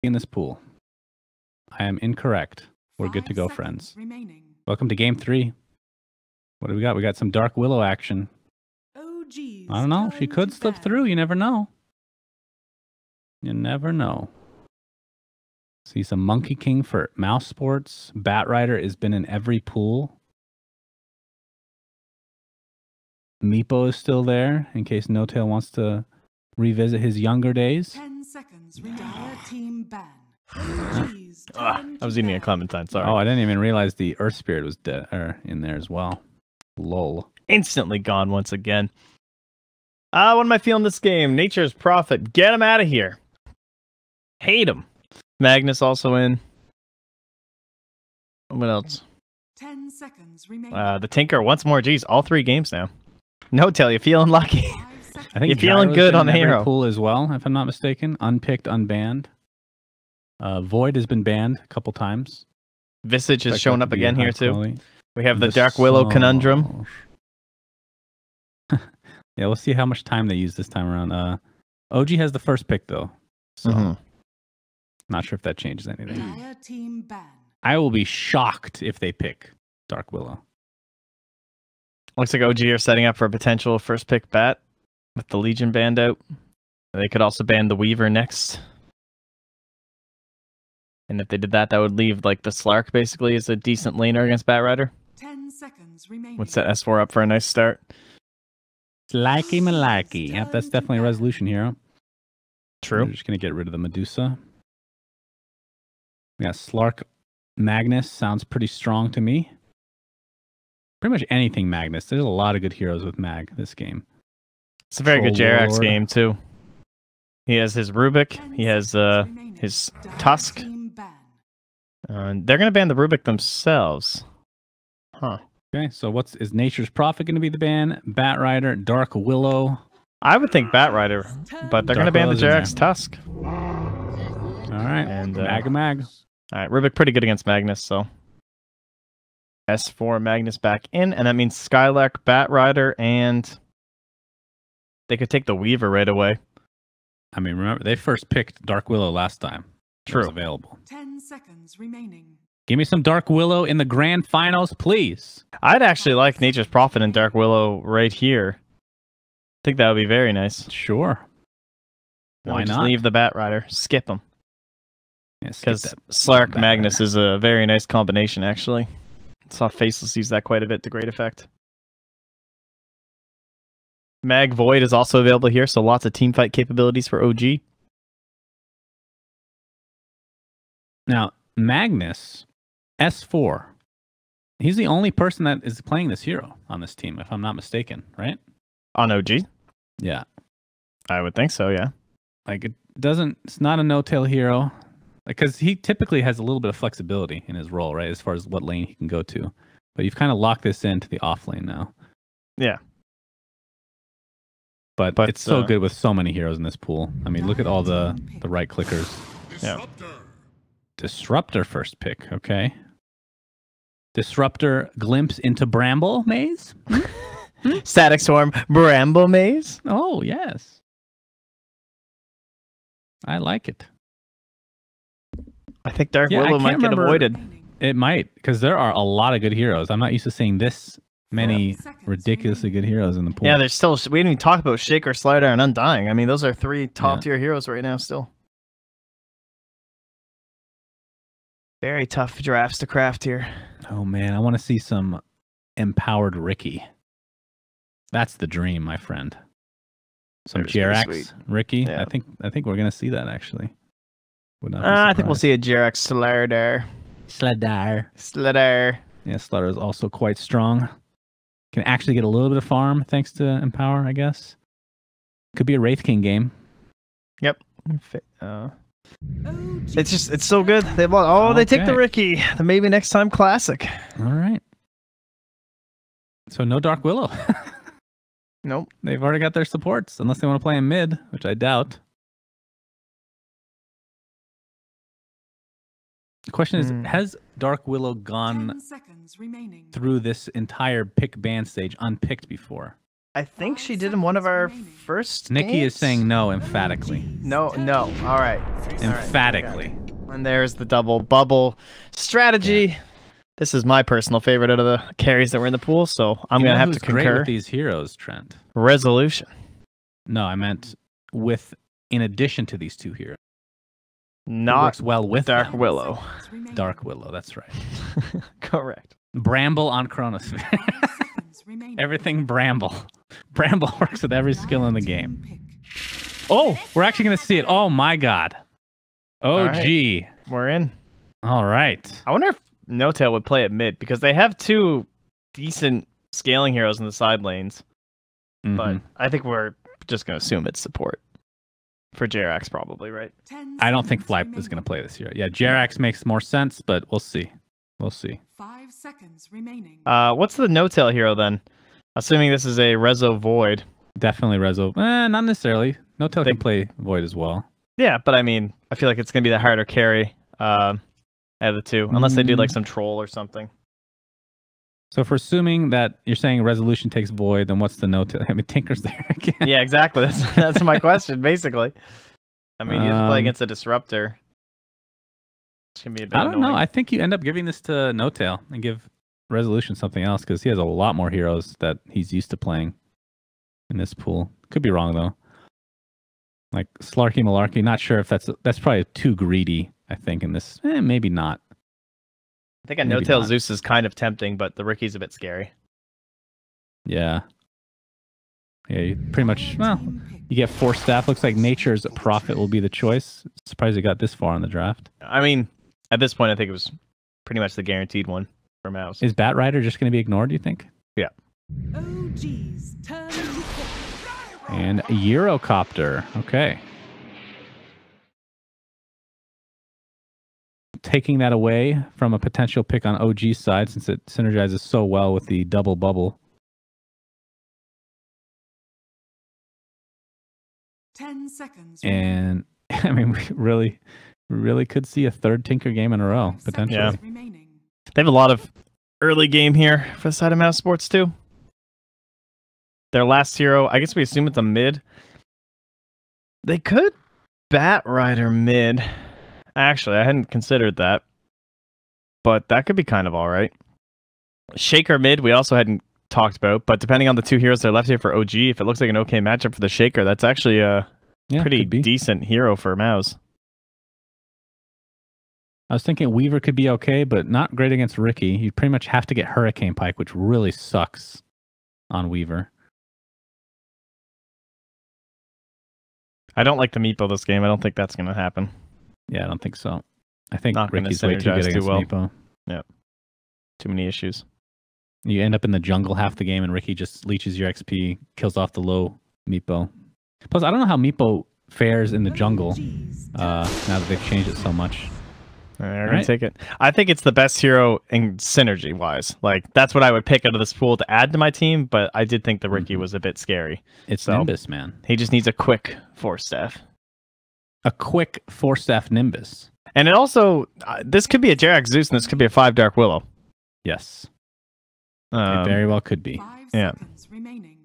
in this pool. I am incorrect. We're good to go, friends. Welcome to game 3. What do we got? We got some Dark Willow action. I don't know. She could slip through. You never know. You never know. See some Monkey King for Mousesports. Bat Rider has been in every pool. Meepo is still there in case No Tail wants to revisit his younger days. 10 seconds. Dire team ban. I was eating a clementine. Sorry. Oh, I didn't even realize the Earth Spirit was dead in there as well. Lol. Instantly gone once again. What am I feeling this game? Nature's Prophet. Get him out of here. Hate him. Magnus also in. What else? 10 seconds remaining. The Tinker once more. Geez, all 3 games now. No Tail, you feeling lucky. I think you're feeling Gyro's good been on the in every hero pool as well, if I'm not mistaken. Unpicked, unbanned. Void has been banned a couple times. Visage is showing up again here too. Quality. We have the Dark Willow conundrum. Yeah, we'll see how much time they use this time around. OG has the first pick though, so not sure if that changes anything. Dire team ban. I will be shocked if they pick Dark Willow. Looks like OG are setting up for a potential first pick bat with the Legion banned out. They could also ban the Weaver next. And if they did that, that would leave like the Slark basically as a decent laner against Bat Rider. 10 seconds remaining. Would set S4 up for a nice start. Likey malakey. Yep, that's definitely a resolution hero. True. We're just going to get rid of the Medusa. We got Slark Magnus. Sounds pretty strong to me. Pretty much anything Magnus. There's a lot of good heroes with Mag this game. It's a very good JRX Lord. game too. He has his Rubik. He has his Tusk. They're going to ban the Rubik themselves. Huh. Okay, so is Nature's Prophet going to be the ban? Bat Rider, Dark Willow. I would think Bat Rider, but they're going to ban the Willow's JRX in Tusk. All right, And Mag. All right, Rubik pretty good against Magnus, so S4 Magnus back in, and that means Skylark, Bat Rider, and they could take the Weaver right away. I mean, remember, they first picked Dark Willow last time. True. It was available. 10 seconds remaining. Give me some Dark Willow in the grand finals, please. I'd actually like Nature's Prophet and Dark Willow right here. I think that would be very nice. Sure. Why Just not? leave the Bat Rider. Skip him. Because Because Slark Magnus is a very nice combination, actually. Saw Faceless use that quite a bit to great effect. Mag Void is also available here, so lots of teamfight capabilities for OG. Now, Magnus, S4, he's the only person that is playing this hero on this team, if I'm not mistaken, right? On OG? Yeah. I would think so, yeah. Like, it's not a no-tail hero. Because he typically has a little bit of flexibility in his role, right? As far as what lane he can go to. But you've kind of locked this into the off lane now. Yeah. But it's so good with so many heroes in this pool. I mean, look at all the right clickers. Yeah. Disruptor first pick, okay. Disruptor glimpse into Bramble Maze? Static Swarm Bramble Maze? Oh, yes. I like it. I think Dark Yeah, Willow I might can't get remember. avoided. It might, because there are a lot of good heroes. I'm not used to seeing this many ridiculously good heroes in the pool. Yeah, there's still... We didn't even talk about Shaker, Slider, and Undying. I mean, those are 3 top-tier heroes right now still. Very tough drafts to craft here. Oh, man, I want to see some empowered Ricky. That's the dream, my friend. Some GRX Ricky. Yeah. I think we're going to see that, actually. I think we'll see a JRX Slider. Slider. Yeah, Slider is also quite strong. Can actually get a little bit of farm thanks to Empower, I guess. Could be a Wraith King game. Yep. It's so good. They take the Ricky. The maybe next time classic. All right. So no Dark Willow. Nope. They've already got their supports, unless they want to play in mid, which I doubt. The question is, has Dark Willow gone through this entire pick ban stage unpicked before? I think she did in one of our first Nikki games? is saying no emphatically. No. All right. Emphatically. And there's the double bubble strategy. Yeah. This is my personal favorite out of the carries that were in the pool, so I'm going to have to concur. Great with these heroes, Trent? Resolution. No, I meant in addition to these two heroes. Not works well with Dark Willow. Dark Willow, that's right. Correct. Bramble on Chronosphere. Everything Bramble. Bramble works with every skill in the game. Oh, we're actually going to see it. Oh, my God. Oh, gee. We're in. All right. I wonder if No-Tail would play at mid, because they have two decent scaling heroes in the side lanes. But I think we're just going to assume it's support. For Jerax, probably, right? I don't think Fly is going to play this year. Yeah, Jerax makes more sense, but we'll see. We'll see. 5 seconds remaining. What's the No-Tail hero then? Assuming this is a Rezo Void. Definitely Rezo. Not necessarily. No-Tail can play Void as well. Yeah, but I mean, I feel like it's going to be the harder carry out of the two, unless they do like some troll or something. So if we're assuming that you're saying Resolution takes Void, then what's the No-Tail? I mean, Tinker's there again. Yeah, exactly. That's my question, basically. I mean, you have to play against a Disruptor. It's going to be a bit annoying. Know. I think you end up giving this to No-Tail and give Resolution something else, because he has a lot more heroes that he's used to playing in this pool. Could be wrong, though. Like Slarky Malarkey, not sure if that's probably too greedy, I think, in this. Maybe not. I think a No-Tail Zeus is kind of tempting, but the Ricky's a bit scary. Yeah. Yeah, you pretty much, well, you get 4 staff. Looks like Nature's Prophet will be the choice. Surprised he got this far in the draft. I mean, at this point, I think it was pretty much the guaranteed one for Mouse. Is Bat Rider just going to be ignored, do you think? Yeah. OG's turn to and Eurocopter. Okay. Taking that away from a potential pick on OG's side, since it synergizes so well with the double bubble. 10 seconds. And I mean, we really could see a third Tinker game in a row, potentially. Yeah. They have a lot of early game here for the side of Mousesports too. Their last hero, I guess we assume it's a mid. They could Bat Rider mid. Actually, I hadn't considered that. But that could be kind of alright. Shaker mid, we also hadn't talked about. But depending on the two heroes that are left here for OG, if it looks like an okay matchup for the Shaker, that's actually a pretty decent hero for Mouse. I was thinking Weaver could be okay, but not great against Ricky. You pretty much have to get Hurricane Pike, which really sucks on Weaver. I don't like the Meepo this game. I don't think that's going to happen. Yeah, I don't think so. I think not Ricky's way too good against Meepo. Yeah. Too many issues. You end up in the jungle half the game, and Ricky just leeches your XP, kills off the low Meepo. Plus, I don't know how Meepo fares in the jungle now that they've changed it so much. We're going to take it. I think it's the best hero in synergy-wise. Like, that's what I would pick out of this pool to add to my team, but I did think the Ricky was a bit scary. It's Nimbus, man. He just needs a quick 4-staff. A quick 4-staff Nimbus. And it also, this could be a Jerax Zeus, and this could be a 5 Dark Willow. Yes. It very well could be. 5 seconds remaining.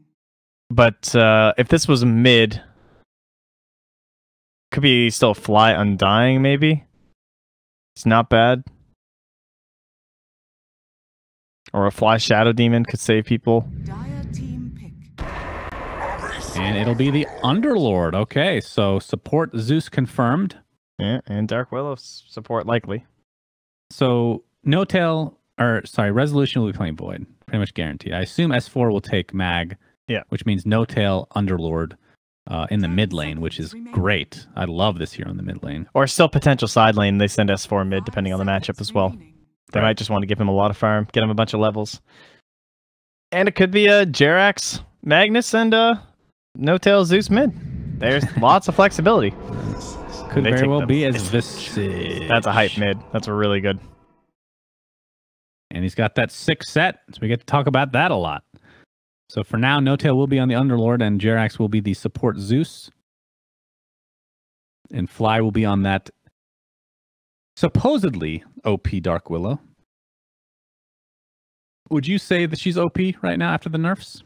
But if this was mid, could be still Fly Undying, maybe? It's not bad. Or a Fly Shadow Demon could save people. Dire team pick. And it'll be the Underlord. Okay, so support Zeus confirmed. Yeah, and Dark Willow support likely. So Resolution will be playing Void. Pretty much guaranteed. I assume S4 will take Mag. Yeah. Which means No-Tail Underlord in the mid lane, which is great. I love this hero in the mid lane. Or still potential side lane. They send S4 mid depending on the matchup as well. They might just want to give him a lot of farm, get him a bunch of levels. And it could be a Jerax Magnus and No-Tail Zeus mid. There's lots of flexibility. Could very well be as Visage. That's a hype mid. That's a really good. And he's got that 6 set, so we get to talk about that a lot. So for now, No-Tail will be on the Underlord, and Jerax will be the support Zeus. And Fly will be on that supposedly OP Dark Willow. Would you say that she's OP right now after the nerfs?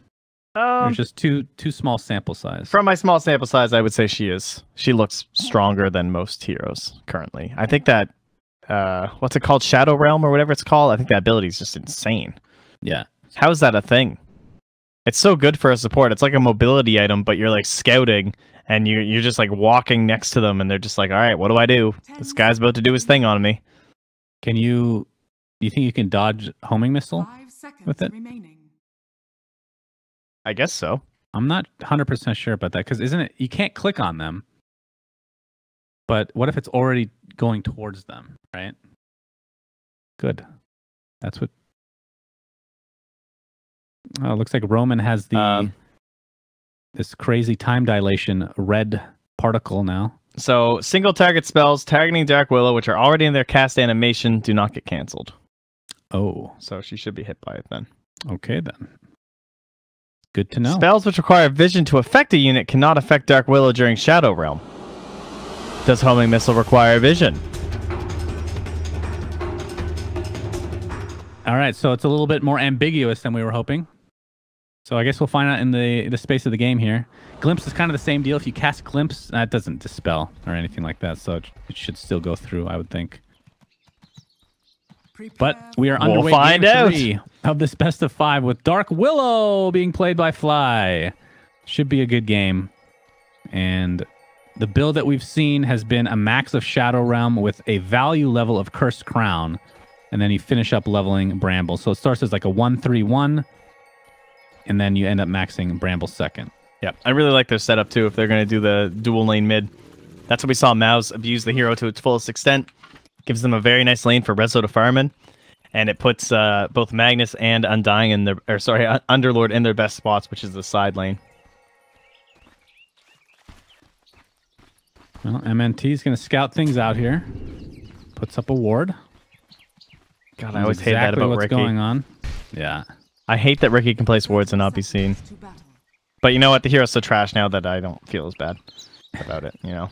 There's just too small sample size. From my small sample size, I would say she is. She looks stronger than most heroes currently. I think that what's it called, Shadow Realm or whatever it's called. I think that ability is just insane. Yeah. How is that a thing? It's so good for a support. It's like a mobility item, but you're like scouting and you're just like walking next to them, and they're just like, all right, what do I do? This guy's about to do his thing on me. Do you think you can dodge homing missile 5 seconds with it? remaining. I guess so. I'm not 100% sure about that, because isn't it, you can't click on them, but what if it's already going towards them, right? Good. That's what... Oh, it looks like Roman has the this crazy time dilation red particle now. So single target spells targeting Dark Willow, which are already in their cast animation, do not get canceled. Oh. So she should be hit by it then. Okay, then. Good to know. Spells which require vision to affect a unit cannot affect Dark Willow during Shadow Realm. Does homing missile require vision? All right, so it's a little bit more ambiguous than we were hoping. So I guess we'll find out in the space of the game here. Glimpse is kind of the same deal. If you cast Glimpse, that doesn't dispel or anything like that, so it should still go through, I would think. But we are underway find game out. 3 of this best of 5 with Dark Willow being played by Fly. Should be a good game. And the build that we've seen has been a max of Shadow Realm with a value level of Cursed Crown. And then you finish up leveling Bramble. So it starts as like a 1-3-1. And then you end up maxing Bramble second. Yeah, I really like their setup too if they're going to do the dual lane mid. That's what we saw Mouz abuse the hero to its fullest extent. Gives them a very nice lane for Rezo to farm in. And it puts both Magnus and Undying in Underlord in their best spots, which is the side lane. Well, MNT is going to scout things out here. Puts up a ward. God, I always hate that about what's Ricky. going on. Yeah. I hate that Ricky can place wards and not be seen. But you know what? The hero's so trash now that I don't feel as bad about it, you know?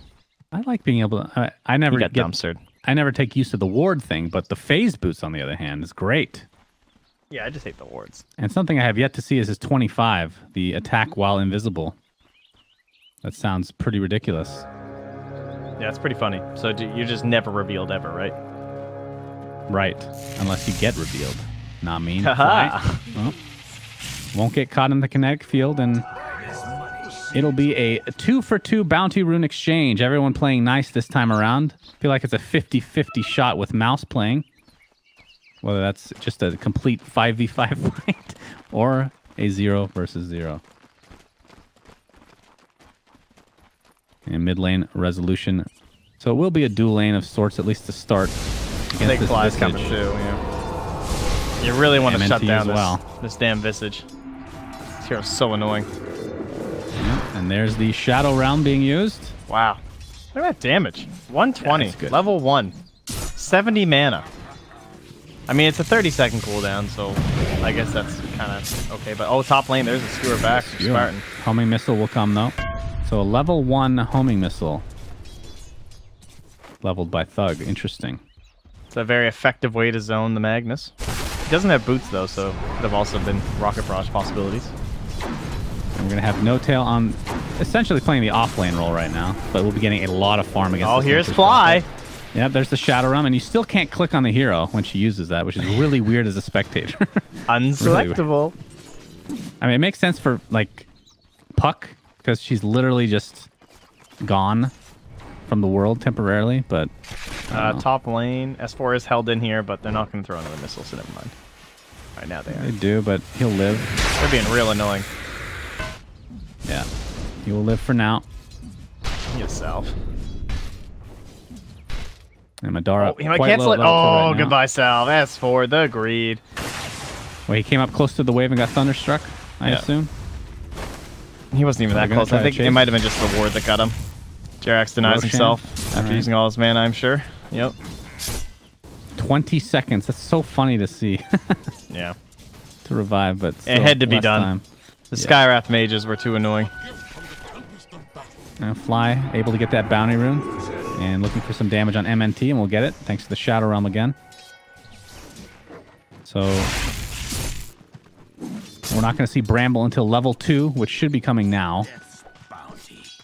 I like being able to... I never get dumpstered. I never take use of the ward thing, but the phase boost, on the other hand, is great. Yeah, I just hate the wards. And something I have yet to see is his 25, the attack while invisible. That sounds pretty ridiculous. Yeah, it's pretty funny. So you're just never revealed ever, right? Right. Unless you get revealed. Not mean. Haha. Well, won't get caught in the kinetic field, and it'll be a 2-for-2 bounty rune exchange. Everyone playing nice this time around. I feel like it's a 50-50 shot with Mouse playing. Whether that's just a complete 5v5 fight or a 0 versus 0. And mid lane resolution. So it will be a dual lane of sorts, at least to start. I think Fly's coming too, yeah. You really want to shut down this damn Visage. This hero's so annoying. Yep, and there's the Shadow Realm being used. Wow. Look at that damage. 120. Yeah, good. Level 1. 70 mana. I mean, it's a 30-second cooldown, so I guess that's kind of okay. But, oh, top lane, there's a skewer back for Spartan. Homing missile will come, though. So a level 1 homing missile. Leveled by Thug. Interesting. It's a very effective way to zone the Magnus. He doesn't have boots, though, so could have also been Rocket Barrage possibilities. And we're going to have No Tail on essentially playing the off-lane role right now, but we'll be getting a lot of farm against Oh, here's Fly! Yeah, there's the Shadow Realm, and you still can't click on the hero when she uses that, which is really weird as a spectator. Unselectable. Really, I mean, it makes sense for, like, Puck, because she's literally just gone from the world temporarily, but... top lane. S4 is held in here, but they're not going to throw another missile, so never mind. Right now they are. They do, but he'll live. They're being real annoying. Yeah. He will live for now. Yourself. And Madara... Oh, he might cancel it. Oh, right goodbye, Salve. S4, the greed. Well, he came up close to the wave and got thunderstruck, I assume. He wasn't even that close. I think it might have been just the ward that got him. Jerax denies himself after using all his mana, I'm sure. Yep. 20 seconds. That's so funny to see. Yeah. To revive, but it had to be done. Time. The Skywrath mages were too annoying. And Fly able to get that bounty rune. And looking for some damage on MNT, and we'll get it thanks to the Shadow Realm again. So We're not going to see Bramble until level 2, which should be coming now.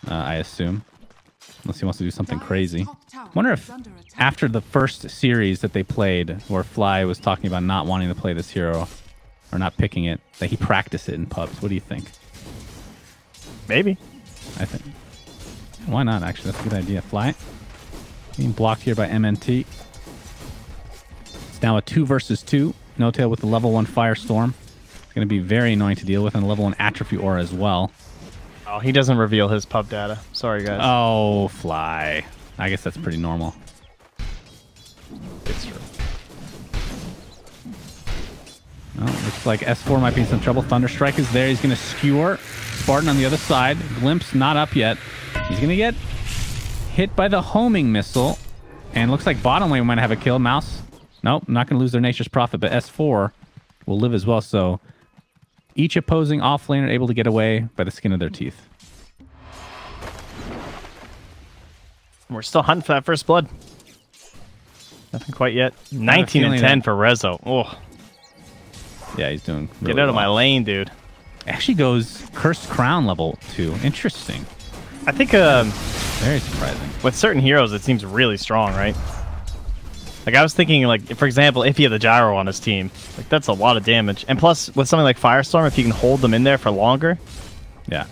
I assume. Unless he wants to do something crazy. Wonder if after the first series that they played, where Fly was talking about not wanting to play this hero, or not picking it, that he practiced it in pubs. What do you think? Maybe. I think. Why not, actually? That's a good idea. Fly. Being blocked here by MNT. It's now a 2 versus 2. No-Tail with the level 1 Firestorm. It's going to be very annoying to deal with, and a level 1 Atrophy Aura as well. Oh, he doesn't reveal his pub data. Sorry, guys. Oh, Fly. I guess that's pretty normal. It's true. Well, looks like S4 might be in some trouble. Thunderstrike is there. He's going to skewer. Spartan on the other side. Glimpse not up yet. He's going to get hit by the homing missile. And looks like bottom lane might have a kill. Mouse. Nope, not going to lose their Nature's Prophet, but S4 will live as well. So each opposing offlaner able to get away by the skin of their teeth. We're still hunting for that first blood. Nothing quite yet. 19 and 10 for Rezo. Oh. Yeah, he's doing really Get out of well. my lane, dude. Actually goes Cursed Crown level 2. Interesting. I think very surprising. with certain heroes, it seems really strong, right? Like, I was thinking, like, for example, if he had the gyro on his team, like, that's a lot of damage. And plus, with something like Firestorm, if you can hold them in there for longer. Yeah.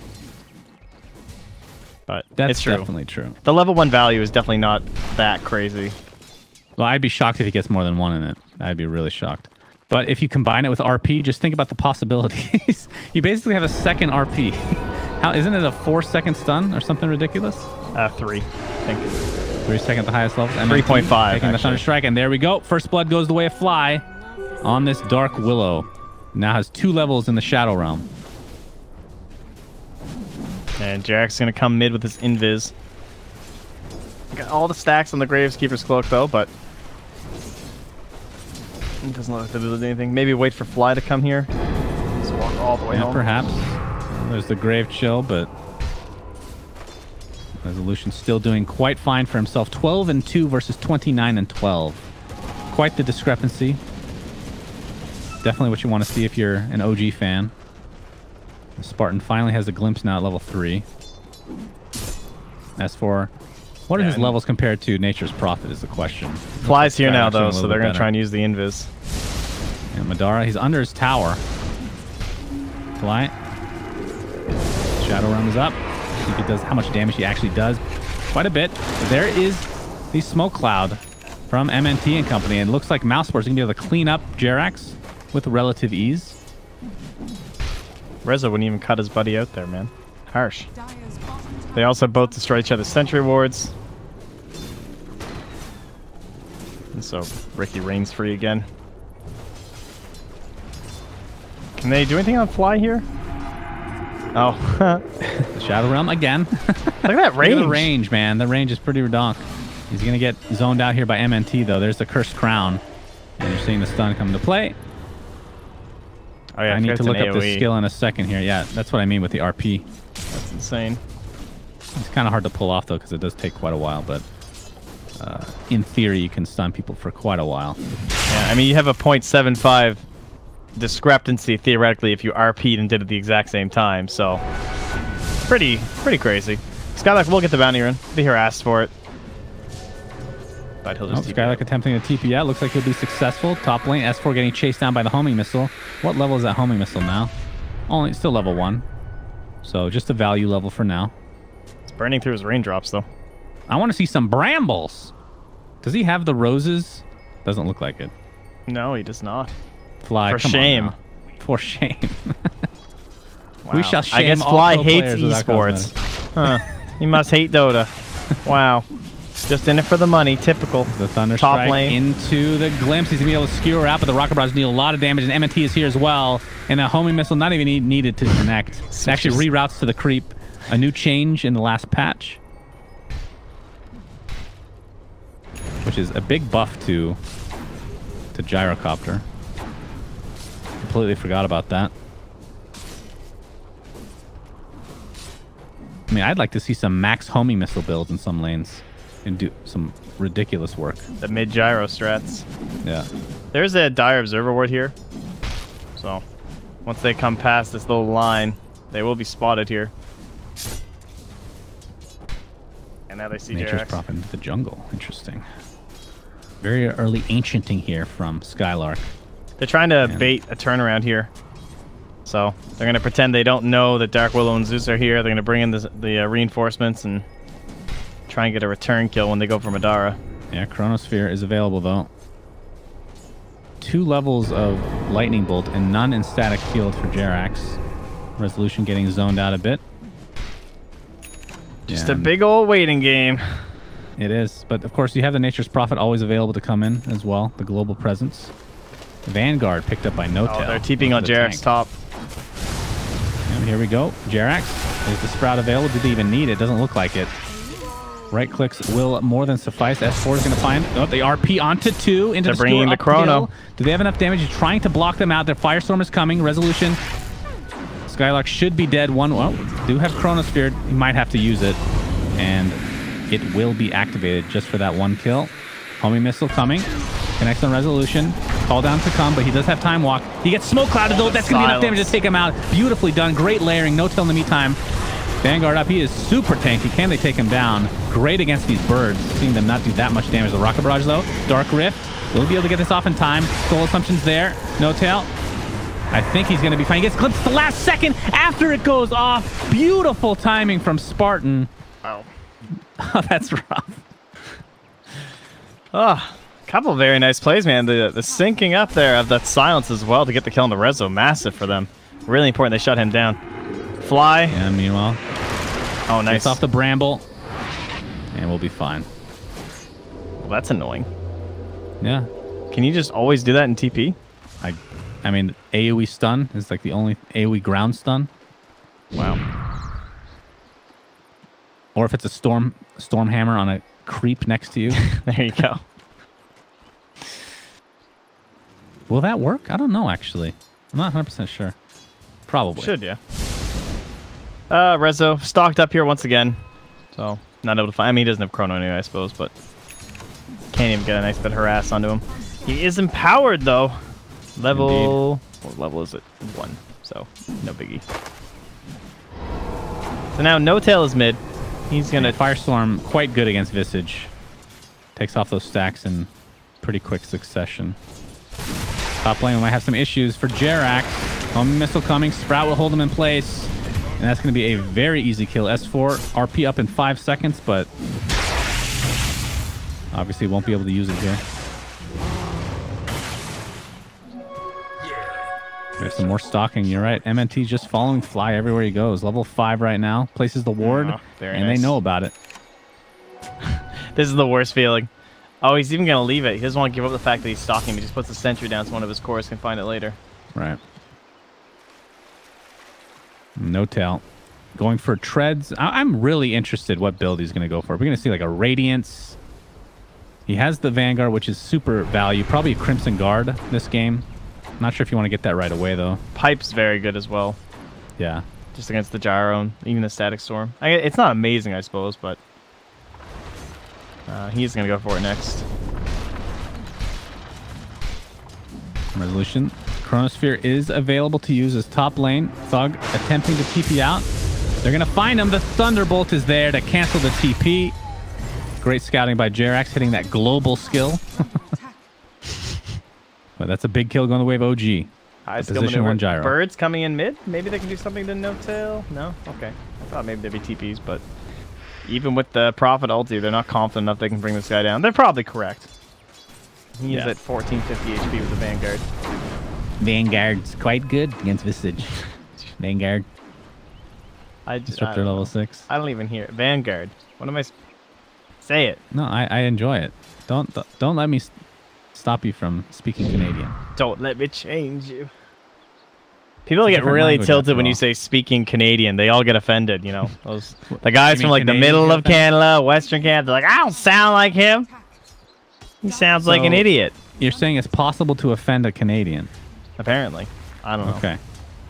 But That's it's true. definitely true. The level 1 value is definitely not that crazy. Well, I'd be shocked if he gets more than 1 in it. I'd be really shocked. But if you combine it with RP, just think about the possibilities. You basically have a second RP. How isn't it a 4-second stun or something ridiculous? 3, I think. 3 second, the highest levels. 3.5. Taking the Thunderstrike, and there we go. First blood goes the way of Fly on this Dark Willow. Now has 2 levels in the Shadow Realm. And Jarek's gonna come mid with his invis. Got all the stacks on the Graveskeeper's Cloak though, but it doesn't look like they're doing anything. Maybe wait for Fly to come here. Just walk all the way home. Perhaps. There's the Grave Chill, but Resolution still doing quite fine for himself. 12 and 2 versus 29 and 12. Quite the discrepancy. Definitely what you want to see if you're an OG fan. The Spartan finally has a glimpse now at level 3. As for what are his levels compared to Nature's Prophet is the question. Fly's here now though, so they're gonna try and use the invis. And Madara, he's under his tower. Fly. Shadow Realm is up. I think it does how much damage he actually does. Quite a bit. There is the smoke cloud from MNT and company, and it looks like Mousesports can be able to clean up Jerax with relative ease. Reza wouldn't even cut his buddy out there, man. Harsh. They also both destroy each other's sentry wards. And so Ricky reigns free again. Can they do anything on Fly here? Oh. The Shadow Realm again. Look at that range. Look at the range, man. The range is pretty redonk. He's going to get zoned out here by MNT, though. There's the Cursed Crown. And you're seeing the stun come into play. Oh, yeah, I need to look up the skill in a second here. Yeah, that's what I mean with the RP. That's insane. It's kind of hard to pull off, though, because it does take quite a while. But in theory, you can stun people for quite a while. Yeah, I mean, you have a 0.75 discrepancy, theoretically, if you RP'd and did it at the exact same time. So, pretty crazy. Skylark will get the bounty run. Be harassed for it. But he'll just Skylark attempting to TP out. Looks like he'll be successful. Top lane, S4 getting chased down by the homing missile. What level is that homing missile now? Only still level 1. So just a value level for now. It's burning through his raindrops, though. I want to see some brambles. Does he have the roses? Doesn't look like it. No, he does not. Fly, for come shame. On now. For shame. Wow. We shall shame I guess all Fly pro hates players esports. Huh. He must hate Dota. Wow. Just in it for the money. Typical. The Thunder Top Strike lane. into the glimpse. He's going to be able to skewer out, but the Rocket Barrage deal a lot of damage, and MNT is here as well. And a homing missile not even needed to connect. It actually reroutes to the creep. A new change in the last patch. Which is a big buff to Gyrocopter. Completely forgot about that. I mean, I'd like to see some max homing missile builds in some lanes and do some ridiculous work. The mid gyro strats. Yeah. There's a Dire Observer ward here. So Once they come past this little line, they will be spotted here. And now they see Nature's JRX. Prophet into the jungle. Interesting. Very early ancienting here from Skylark. They're trying to bait a turnaround here. So they're going to pretend they don't know that Dark Willow and Zeus are here. They're going to bring in the reinforcements and try and get a return kill when they go for Madara. Yeah, Chronosphere is available, though. 2 levels of Lightning Bolt and none in Static Field for Jerax. Resolution getting zoned out a bit. Just a big old waiting game. It is. But, of course, you have the Nature's Prophet always available to come in as well. The global presence. Vanguard picked up by No-Tail. Oh, they're TPing on Jerax's top. And here we go. Jerax. Is the Sprout available? Did they even need it? Doesn't look like it. Right clicks will more than suffice. S4 is going to find... Oh, they RP onto 2. Into they're bringing the Chrono. Do they have enough damage? He's trying to block them out. Their Firestorm is coming. Resolution. Skylark should be dead. Well, do have Chronosphere. He might have to use it. And it will be activated just for that 1 kill. Homing Missile coming. Connects on Resolution. Call down to come, but he does have Time Walk. He gets Smoke Clouded, though. That's going to be enough damage to take him out. Beautifully done. Great layering. No-Tail in the meantime. Vanguard up. He is super tanky. Can they take him down? Great against these birds. Seeing them not do that much damage. The Rocket Barrage, though. Dark Rift. Will he be able to get this off in time? Soul Assumption's there. No-Tail. I think he's going to be fine. He gets clipped the last second after it goes off. Beautiful timing from Spartan. Wow. Oh, that's rough. Oh, couple very nice plays, man. The syncing up there of that silence as well to get the kill on the Rezo. Massive for them. Really important they shut him down. Fly. Yeah, meanwhile. Oh, nice. Gets off the Bramble. And we'll be fine. Well, that's annoying. Yeah. Can you just always do that in TP? I mean, AoE stun is like the only AoE ground stun. Wow. Or if it's a storm hammer on a creep next to you. There you go. Will that work? I don't know, actually. I'm not 100% sure. Probably. Should, yeah. Rezo stocked up here once again. So, not able to find... I mean, he doesn't have Chrono anyway, I suppose, but... Can't even get a nice bit of harass onto him. He is empowered, though. Level... Indeed. What level is it? 1. So, no biggie. So now, No-Tail is mid. He's going to... Firestorm, quite good against Visage. Takes off those stacks in pretty quick succession. Top lane, we might have some issues for Jerax. Homing Missile coming. Sprout will hold him in place. And that's going to be a very easy kill. S4, RP up in 5 seconds, but... obviously won't be able to use it here. There's some more stalking. You're right. MNT just following Fly everywhere he goes. Level 5 right now. Places the ward, and nice. They know about it. This is the worst feeling. Oh, he's even going to leave it. He doesn't want to give up the fact that he's stalking. He just puts the sentry down so one of his cores can find it later. Right. No-Tail. Going for treads. I'm really interested what build he's going to go for. We're going to see like a Radiance. He has the Vanguard, which is super value. Probably a Crimson Guard this game. Not sure if you want to get that right away, though. Pipe's very good as well. Yeah. Just against the Gyro, even the Static Storm. It's not amazing, I suppose, but... he's going to go for it next. Resolution. Chronosphere is available to use as top lane. Thug attempting to TP out. They're going to find him. The Thunderbolt is there to cancel the TP. Great scouting by Jerax, hitting that global skill. But that's a big kill going the way of OG. Position 1 gyro. Birds coming in mid. Maybe they can do something to No-Tail. No? Okay. I thought maybe there'd be TPs, but even with the Prophet ulti, they're not confident enough they can bring this guy down. They're probably correct. He's at 1450 HP with the Vanguard. Vanguard's quite good against Visage. Vanguard. Disruptor level 6. I don't even hear it. Vanguard. What am I... Say it. No, I enjoy it. Don't let me stop you from speaking Canadian. Don't let me change you. People get really tilted when you say speaking Canadian. They all get offended, you know. The guys from like the middle of Canada, Western Canada, they're like, I don't sound like him. He sounds like an idiot. You're saying it's possible to offend a Canadian? Apparently. I don't know. Okay.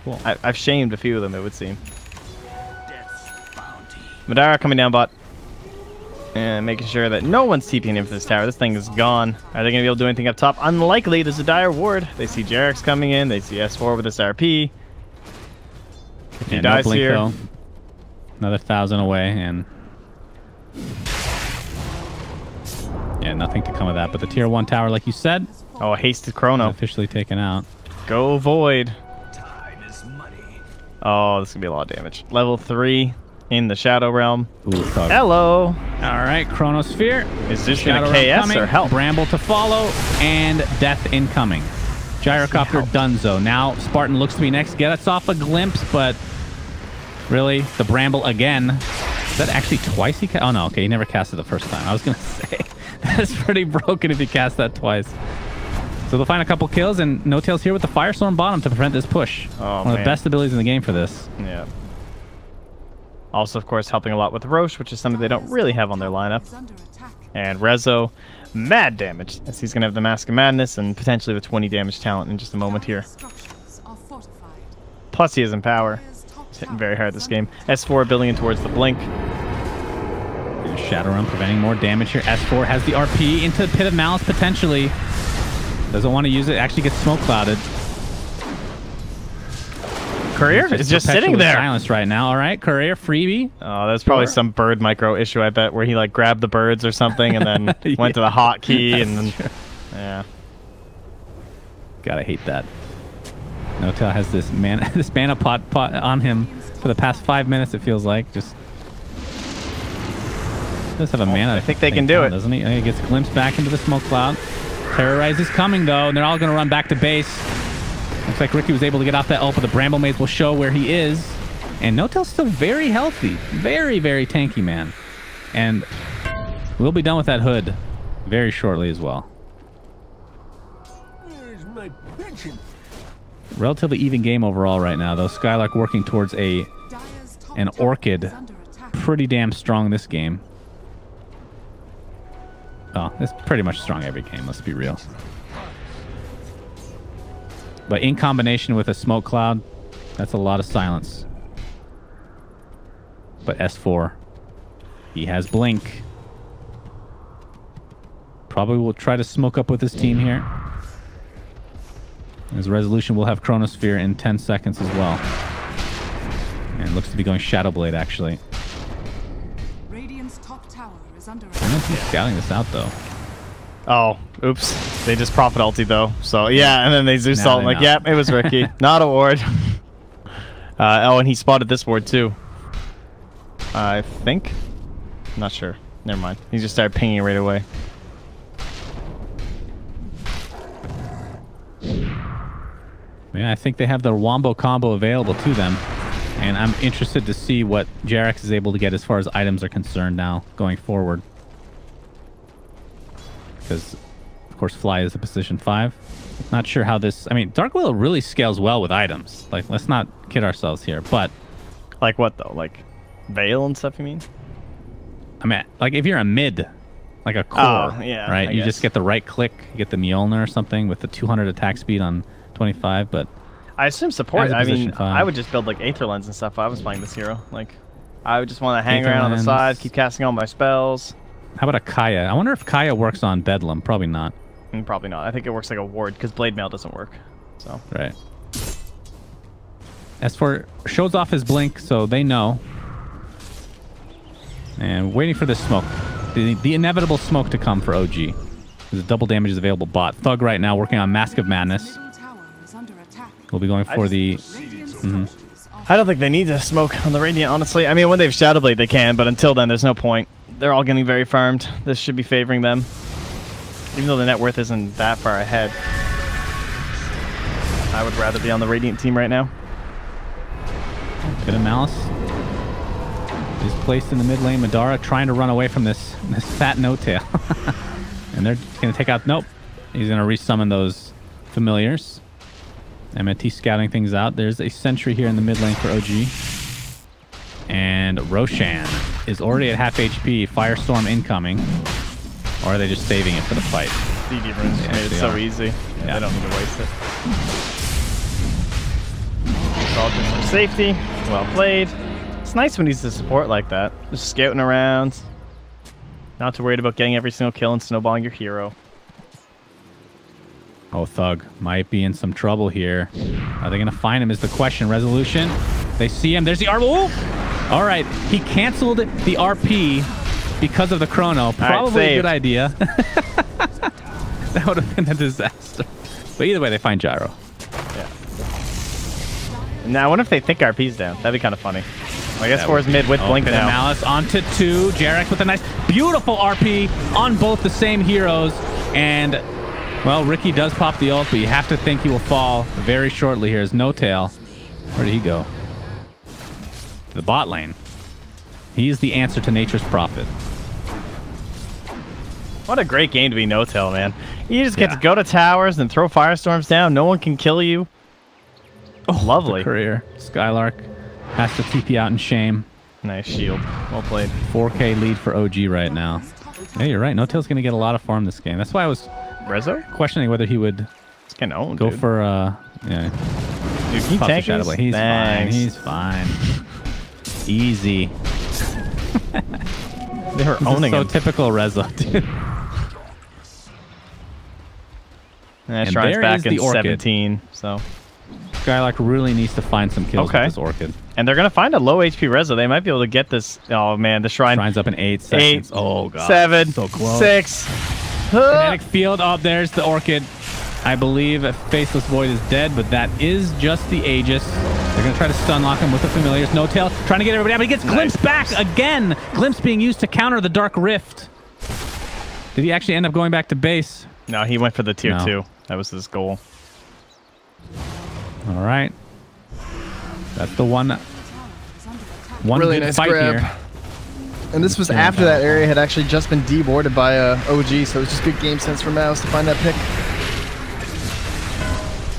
Cool. I've shamed a few of them, it would seem. Madara coming down bot. And making sure that no one's TPing in for this tower. This thing is gone. Are they going to be able to do anything up top? Unlikely. There's a dire ward. They see Jerax coming in. They see S4 with this RP. If he dies blink, here, though. Another 1,000 away, and yeah, nothing to come of that. But the tier 1 tower, like you said, oh, a hasted chrono, officially taken out. Go void. Oh, this is gonna be a lot of damage. Level 3 in the Shadow Realm. Ooh, thug. Hello. All right, Chronosphere. Is this Shadow gonna Realm KS coming, or help? Bramble to follow, and death incoming. Gyrocopter Dunzo. Now Spartan looks to be next. Gets off a glimpse, but really, the Bramble again. Is that actually twice he cast? Oh no, okay, he never cast it the first time. I was gonna say that's pretty broken if he cast that twice. So they'll find a couple kills, and No Tail's here with the Firestorm bottom to prevent this push. Oh, One of the best abilities in the game for this. Yeah. Also, of course, helping a lot with Roche, which is something they don't really have on their lineup. And Rezo, mad damage, as he's going to have the Mask of Madness and potentially the 20 damage talent in just a moment here. Plus, he has Empower. He's hitting very hard this game. S4 building in towards the Blink. And Shadow Realm preventing more damage here. S4 has the RP into Pit of Malice potentially. Doesn't want to use it. Actually gets smoke clouded. Courier is just sitting there. Silence right now. All right, Courier freebie. Oh, that's probably some bird micro issue, I bet, where he like grabbed the birds or something and then went to the hotkey and then yeah. Gotta hate that. No Tail has this mana pot on him for the past 5 minutes. It feels like just does have a mana. I think they can do it, doesn't he? He gets glimpsed back into the smoke cloud. Terrorize is coming though, and they're all going to run back to base. Looks like Ricky was able to get off that ult, but the Bramble Maze will show where he is. And No Tail's still very healthy. Very, very tanky, man. And we'll be done with that hood very shortly as well. Where's my pension? Relatively even game overall right now, though. Skylark working towards an Orchid. Pretty damn strong this game. Oh, it's pretty much strong every game, let's be real. But in combination with a smoke cloud, that's a lot of silence. But S4, he has Blink. Probably will try to smoke up with his team here. His Resolution will have Chronosphere in 10 seconds as well. And looks to be going Shadow Blade, actually. Radiant's top tower is under I don't know if he's scouting this out, though. Oh, oops. They just Prophet ulti though. So yeah, and then they Zeus ult. Like, yep, it was Ricky. Not a ward. Oh, and he spotted this ward too. I think. Not sure. Never mind. He just started pinging right away. Yeah, I think they have the Wombo combo available to them. And I'm interested to see what Jarex is able to get as far as items are concerned now, going forward. Because, of course, Fly is a position 5. Not sure how this... I mean, Dark Willow really scales well with items. Like, let's not kid ourselves here, but... Like what, though? Like Veil and stuff, you mean? I mean, like, if you're a mid, like a core, yeah, right? You just get the right click, you get the Mjolnir or something with the 200 attack speed on 25, but... I assume support. I mean, 5. I would just build, like, Aether Lens and stuff if I was playing this hero. Like, I would just want to hang Aether around on the Lens. side, keep casting all my spells. How about a Kaya? I wonder if Kaya works on Bedlam. Probably not. Probably not. I think it works like a ward, because Blade Mail doesn't work. So Right. S4 shows off his blink, so they know. And waiting for this smoke. The inevitable smoke to come for OG. There's a double damage is available bot. Thug right now working on Mask of Madness. We'll be going for the... I don't think they need to smoke on the Radiant, honestly. I mean, when they have Shadow Blade, they can, but until then, there's no point. They're all getting very farmed. This should be favoring them. Even though the net worth isn't that far ahead. I would rather be on the Radiant team right now. Bit of Malice is placed in the mid lane. Madara trying to run away from this fat No-Tail. And they're going to take out... Nope. He's going to resummon those familiars. MNT scouting things out. There's a sentry here in the mid lane for OG. And Roshan is already at half HP. Firestorm incoming. Or are they just saving it for the fight? DD runes just made it so easy. Yeah, I don't need to waste it. All just for safety. Well played. It's nice when he's the support like that. Just scouting around. Not too worried about getting every single kill and snowballing your hero. Oh, Thug might be in some trouble here. Are they going to find him is the question. Resolution. They see him. There's the RP. Ooh! All right. He canceled the RP because of the chrono. Probably a good idea. That would have been a disaster. But either way, they find gyro. Yeah. Now, I wonder if they think RP's down. That'd be kind of funny. I guess 4 is mid with Blink now. Malice onto 2. Jarex with a nice, beautiful RP on both the same heroes. And, well, Ricky does pop the ult, but you have to think he will fall very shortly here. Is No Tail. Where did he go? To the bot lane. He is the answer to nature's prophet. What a great game to be No Tail, man. You just get to go to towers and throw firestorms down. No one can kill you. Oh, lovely. Career. Skylark has to TP out in shame. Nice shield. Well played. 4K lead for OG right now. Yeah, you're right. No Tail's going to get a lot of farm this game. That's why I was questioning whether he would go for... yeah. Dude, can you tank this? He's fine. He's fine. Easy. They were owning him. So typical Rezo, dude. And Shrine's back in 17, so... Skylark really needs to find some kills with this Orchid. And they're going to find a low HP Rezo. They might be able to get this... Oh, man, the Shrine's up in 8 seconds. 8, oh, God. 7, so close. 6. Kinetic field. Oh, there's the Orchid. I believe Faceless Void is dead, but that is just the Aegis. They're going to try to stun lock him with the Familiars. No Tail trying to get everybody out, but he gets glimpsed back again. Glimpse being used to counter the Dark Rift. Did he actually end up going back to base? No, he went for the tier 2. That was his goal. All right. That's the one really nice fight grab here. And this was after that area had actually just been deboarded by OG, so it was just good game sense for Mouse to find that pick.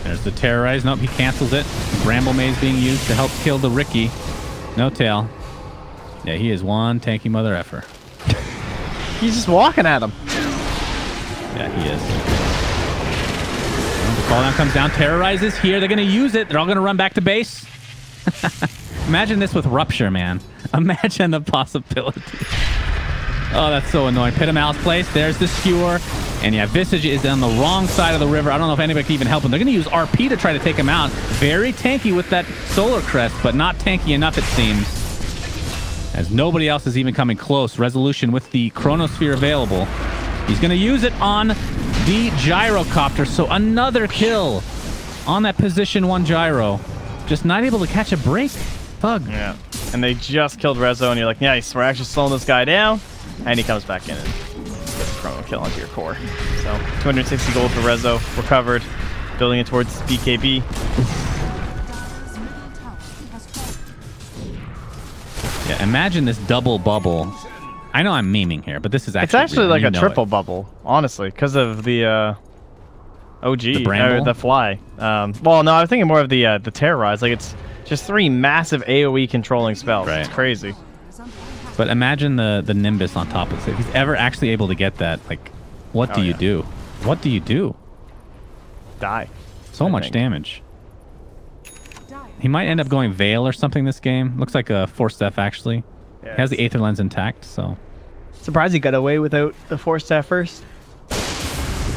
There's the Terrorize. Nope, he cancels it. Bramble Maze being used to help kill the Ricky. No Tail. Yeah, he is one tanky mother effer. He's just walking at him. Yeah, he is. The call down comes down. Terrorize is here. They're going to use it. They're all going to run back to base. Imagine this with Rupture, man. Imagine the possibility. Oh, that's so annoying. Pit of Malice placed. There's the Skewer. And yeah, Visage is on the wrong side of the river. I don't know if anybody can even help him. They're going to use RP to try to take him out. Very tanky with that Solar Crest, but not tanky enough, it seems. As nobody else is even coming close. Resolution with the Chronosphere available. He's going to use it on the Gyrocopter. So another kill on that position 1 Gyro. Just not able to catch a break. Thug. Yeah. And they just killed Rezo, and you're like, nice, we're actually slowing this guy down. And he comes back in and gets a chrono kill onto your core. So 260 gold for Rezo. Recovered. Building it towards BKB. Yeah, imagine this double bubble. I know I'm memeing here, but this is actually it's actually like a triple bubble, honestly, because of the OG, the fly. Well, no, I was thinking more of the Terrorize. Like, it's just 3 massive AoE controlling spells. Right. It's crazy. But imagine the Nimbus on top of it. If he's ever actually able to get that, like, what do you do? What do you do? Die. So much damage. He might end up going Veil or something this game. Looks like a Force Staff, actually. Yeah, he has the Aether Lens intact, so... Surprised he got away without the Force Staff first.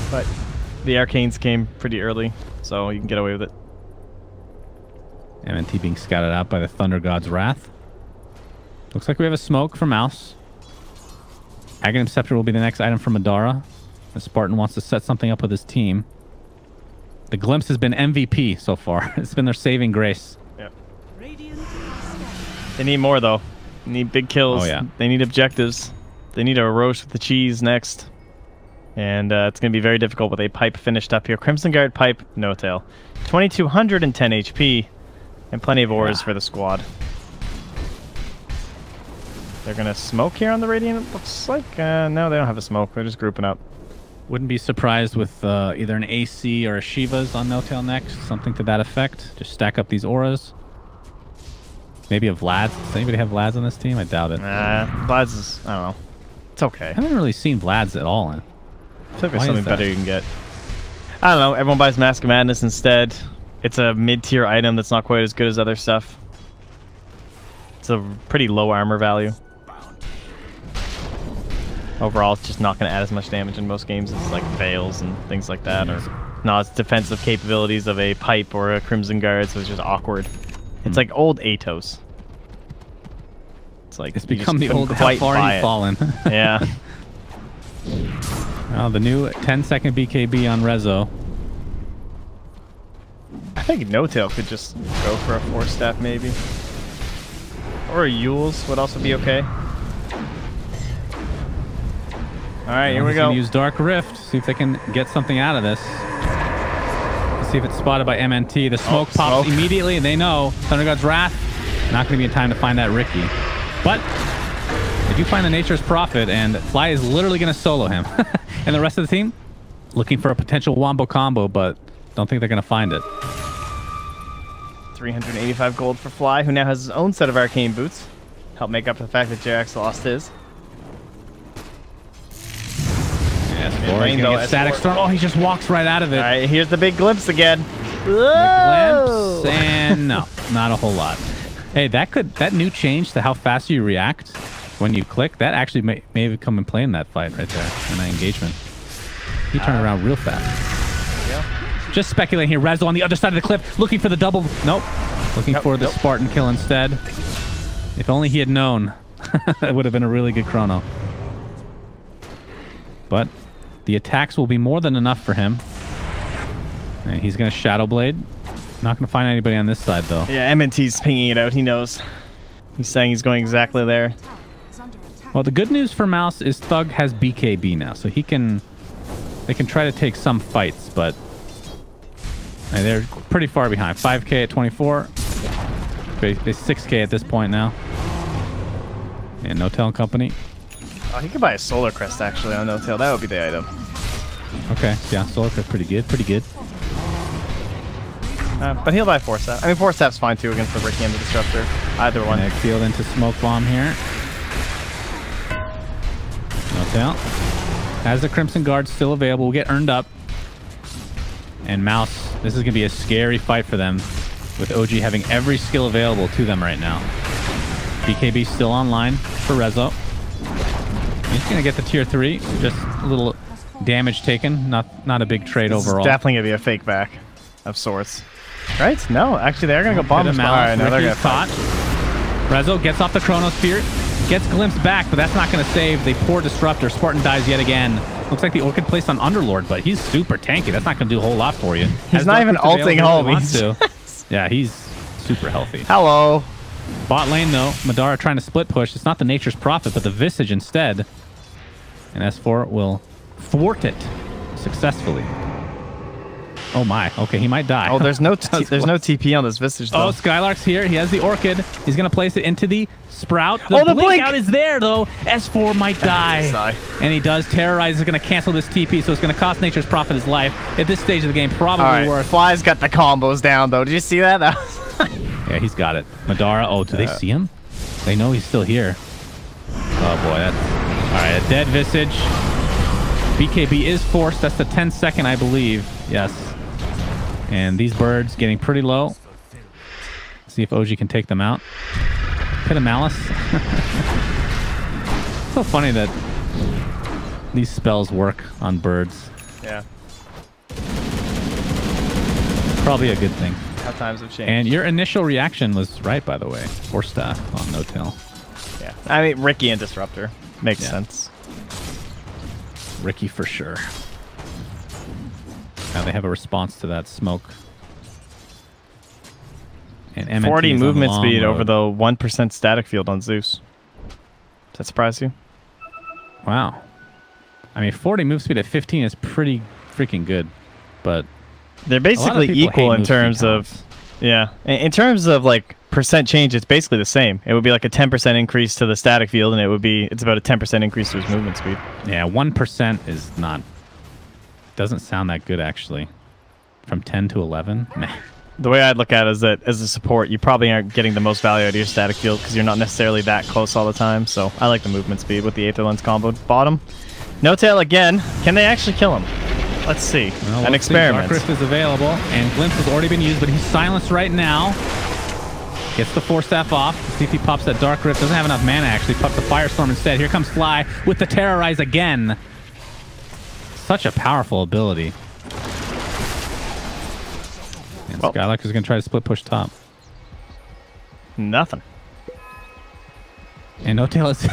But the Arcanes came pretty early, so you can get away with it. MNT being scouted out by the Thunder God's Wrath. Looks like we have a smoke for Mouse. Aghanim Scepter will be the next item for Madara. The Spartan wants to set something up with his team. The Glimpse has been MVP so far. It's been their saving grace. Yep. They need more, though. They need big kills. Oh, yeah. They need objectives. They need a roast with the cheese next. And it's going to be very difficult with a pipe finished up here. Crimson Guard pipe, No Tail. 2210 HP. And plenty of ores for the squad. They're going to smoke here on the Radiant, it looks like. No, they don't have a smoke. They're just grouping up. Wouldn't be surprised with either an AC or a Shiva's on No Tail next. Something to that effect. Just stack up these auras. Maybe a Vlad's. Does anybody have Vlad's on this team? I doubt it. Vlad's is... I don't know. It's okay. I haven't really seen Vlad's at all. I feel like there's something better you can get. I don't know. Everyone buys Mask of Madness instead. It's a mid-tier item that's not quite as good as other stuff. It's a pretty low armor value. Overall, it's just not going to add as much damage in most games as like Veils and things like that. Or no, it's defensive capabilities of a Pipe or a Crimson Guard, so it's just awkward. It's like old Atos. It's like it's become the old how far you've fallen. Yeah. Oh, the new 10-second BKB on Rezo. I think No-Tail could just go for a 4-staff maybe. Or a Yules would also be okay. Alright, here we go. Use Dark Rift. See if they can get something out of this. Let's see if it's spotted by MNT. The smoke pops immediately, and they know Thunder God's Wrath. Not going to be in time to find that Ricky. But they do find the Nature's Prophet, and Fly is literally going to solo him. And the rest of the team looking for a potential wombo combo, but don't think they're going to find it. 385 gold for Fly, who now has his own set of arcane boots. Help make up for the fact that JX lost his. Static Storm. Oh, he just walks right out of it. All right, here's the big glimpse again. Glimpse, and no, not a whole lot. Hey, that new change to how fast you react when you click, that actually may have come and play in that fight right there, in that engagement. He turned around real fast. Yeah. Just speculating here. Rezo on the other side of the cliff, looking for the double. Nope. Looking for the Spartan kill instead. If only he had known, it would have been a really good chrono. But the attacks will be more than enough for him. And he's going to Shadow Blade. Not going to find anybody on this side, though. Yeah, MNT's pinging it out. He knows. He's saying he's going exactly there. Well, the good news for Mouse is Thug has BKB now, so they can try to take some fights, but they're pretty far behind. 5K at 24. They're 6K at this point now. And No-Tail Company. Oh, he could buy a Solar Crest, actually, on No-Tail. That would be the item. Okay, yeah, Solar Crest, pretty good, pretty good. But he'll buy 4-staff. I mean, 4-staff's fine, too, against the Ricky and the Disruptor. Either one. Egg field into Smoke Bomb here. No-Tail. Has the Crimson Guard still available. Will get earned up. And Mouse, this is going to be a scary fight for them, with OG having every skill available to them right now. BKB still online for Rezo. He's going to get the tier 3. Just a little damage taken. Not a big trade overall. It's definitely going to be a fake back of sorts. Right? No, actually, they're going to go bomb him. Alright, no, they're going to caught. Rezo gets off the Chronosphere. Gets glimpsed back, but that's not going to save. They pour Disruptor. Spartan dies yet again. Looks like the Orchid placed on Underlord, but he's super tanky. That's not going to do a whole lot for you. He's not even ulting home. Yeah, he's super healthy. Hello. Bot lane, though. Madara trying to split push. It's not the Nature's Prophet, but the Visage instead. And S4 will thwart it successfully. Oh my. Okay, he might die. Oh, there's no TP on this Visage, though. Oh, Skylark's here. He has the Orchid. He's going to place it into the Sprout. The blink out is there, though. S4 might die. And he does. Terrorize is going to cancel this TP, so it's going to cost Nature's Prophet his life. At this stage of the game, probably worth. Fly's got the combos down, though. Did you see that? Yeah, he's got it. Madara. Oh, do they see him? They know he's still here. Oh, boy. That's... All right, a dead Visage. BKB is forced. That's the 10-second, I believe. Yes. And these birds getting pretty low. See if OG can take them out. Pit of Malice. So funny that these spells work on birds. Yeah. Probably a good thing. How times have changed. And your initial reaction was right, by the way. 4-staff on No-Tail. Yeah. I mean, Ricky and Disruptor. Makes sense. Ricky for sure. Now they have a response to that smoke. And MNT 40 movement speed over the 1% static field on Zeus. Does that surprise you? Wow. I mean, 40 move speed at 15 is pretty freaking good, but they're basically equal in terms of, yeah. In terms of like percent change, it's basically the same. It would be like a 10% increase to the static field, and it's about a 10% increase to his movement speed. Yeah, 1% is not. Doesn't sound that good actually. From 10 to 11, meh. The way I'd look at it is that as a support, you probably aren't getting the most value out of your static field because you're not necessarily that close all the time. So I like the movement speed with the Aether Lens combo. Bottom. No-Tail again. Can they actually kill him? Let's see. Well, an experiment. Dark Rift is available, and Glimpse has already been used, but he's silenced right now. Gets the 4-staff off. See if he pops that Dark Rift. Doesn't have enough mana, actually. Pops the Firestorm instead. Here comes Fly with the Terrorize again. Such a powerful ability. And Skylark is going to try to split push top. Nothing. And No Tail is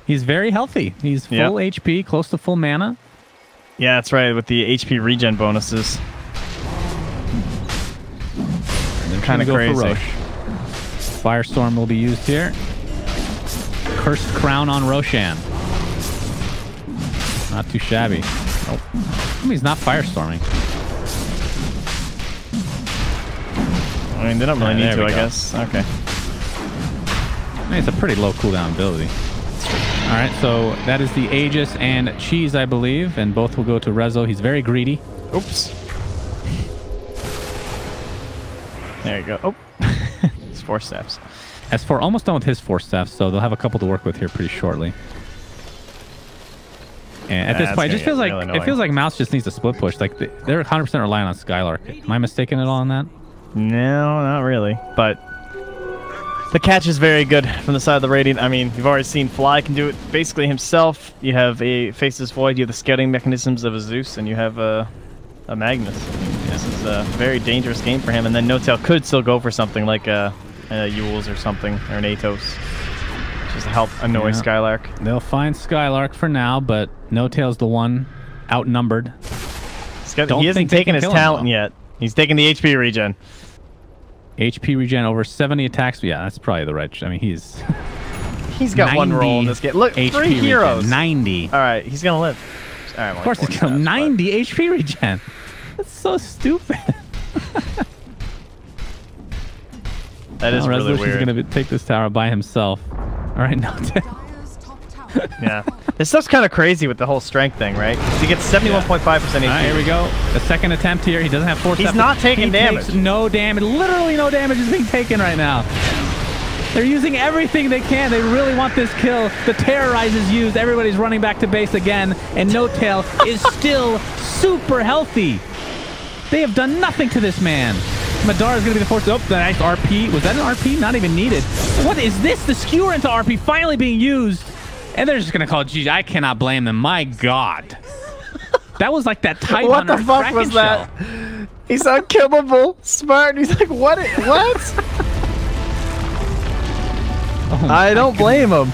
he's very healthy. He's full HP, close to full mana. Yeah, that's right, with the HP regen bonuses. Kind of crazy. For Roche. Firestorm will be used here. Cursed Crown on Roshan. Not too shabby. Nope. I mean, he's not firestorming. I mean, they don't really need to, I guess. Okay. I mean, it's a pretty low cooldown ability. All right, so that is the Aegis and Cheese, I believe, and both will go to Rezo. He's very greedy. Oops. There you go. Oh, it's 4 steps. S4 almost done with his 4 steps, so they'll have a couple to work with here pretty shortly. And at this point, it just feels like Mouse just needs a split push. Like they're 100% relying on Skylark. Am I mistaken at all on that? No, not really. But the catch is very good from the side of the Radiant. I mean, you've already seen Fly can do it basically himself. You have a Faceless Void, you have the scouting mechanisms of a Zeus, and you have a Magnus. This is a very dangerous game for him. And then No Tail could still go for something like a Yules or something, or an Atos, just to help annoy Skylark. They'll find Skylark for now, but No Tail's the one outnumbered. He hasn't taken his talent yet. He's taking the HP regen. HP regen over 70 attacks. Yeah, that's probably the right. I mean, he's got one roll in this game. Look, HP 3 heroes. Regen, 90. All right, he's gonna live. All right, of course, he's got 90 HP regen. That's so stupid. That is really weird. He's gonna take this tower by himself. All right, No Tail. Yeah, this stuff's kind of crazy with the whole strength thing, right? He gets 71.5% HP. All right, here we go. The second attempt here. He doesn't have 4 steps. He's not taking damage. Takes no damage. Literally no damage is being taken right now. They're using everything they can. They really want this kill. The Terrorize is used. Everybody's running back to base again. And No Tail is still super healthy. They have done nothing to this man. Madara is going to be the force. Oh, the nice RP. Was that an RP? Not even needed. What is this? The skewer into RP finally being used. And they're just going to call it GG. I cannot blame them. My God. That was like that Titan What the fuck was that? He's unkillable. Smart. He's like, what? What? Oh I don't blame him.